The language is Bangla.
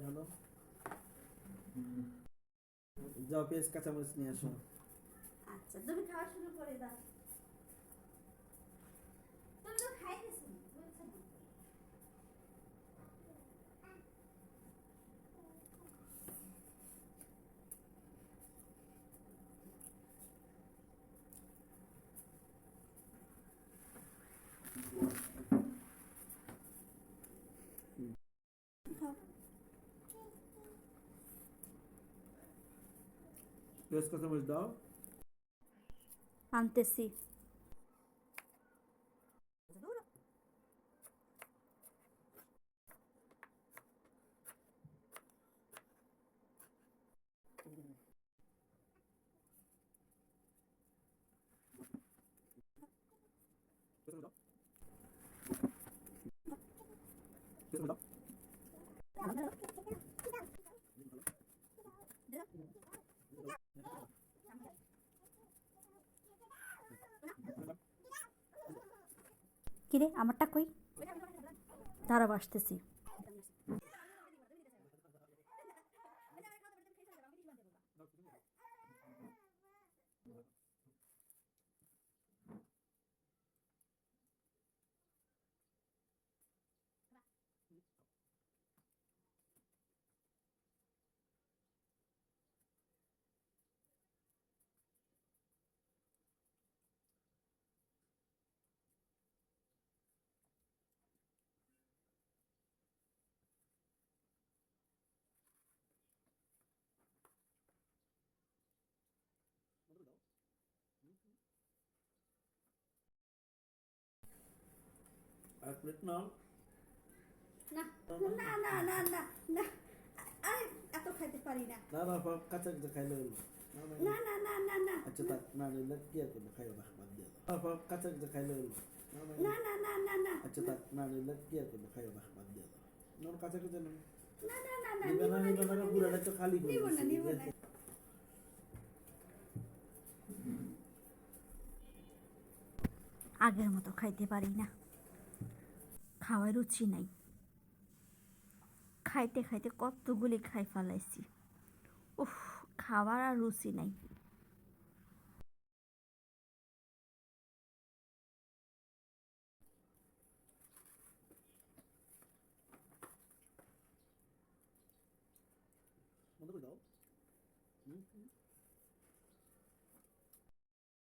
ভালো। যাও পেঁয়াজ কাঁচামরিচ নিয়ে আসো। আচ্ছা তুমি খাওয়া শুরু করে দাও। তুমি তো খাইতেছো বলছো না। পেঁয়াজ কাঁচামরিচ দাও। আনতেছি। কিরে আমারটা কই? দাঁড়াও আসতেছি। আর প্লেট নাও। না না না না না না, আরে এত খাইতে পারি না। না না কাঁচা কাঁচা খাইলে হইলো। না না না না না আচ্ছা তা না নিলে কি আর করবো, খাইও না, বাদ দিয়ে দাও। কাঁচা কাঁচা খাইলে হইলো। না না না না না আচ্ছা তা না নিলে কি আর করবো, খাইও না, বাদ দিয়ে দাও। না কাঁচা কাঁচা না না না না না, নিবে না, নিবে না, পুরাটা তো খালি করে নিব না দিছি। নিব না। আগের মতো খাইতে পারি না, খাওয়ার রুচি নাই। খাইতে খাইতে কতগুলি খাই ফেলাইছি। উফ, খাওয়ার আর রুচি নাই।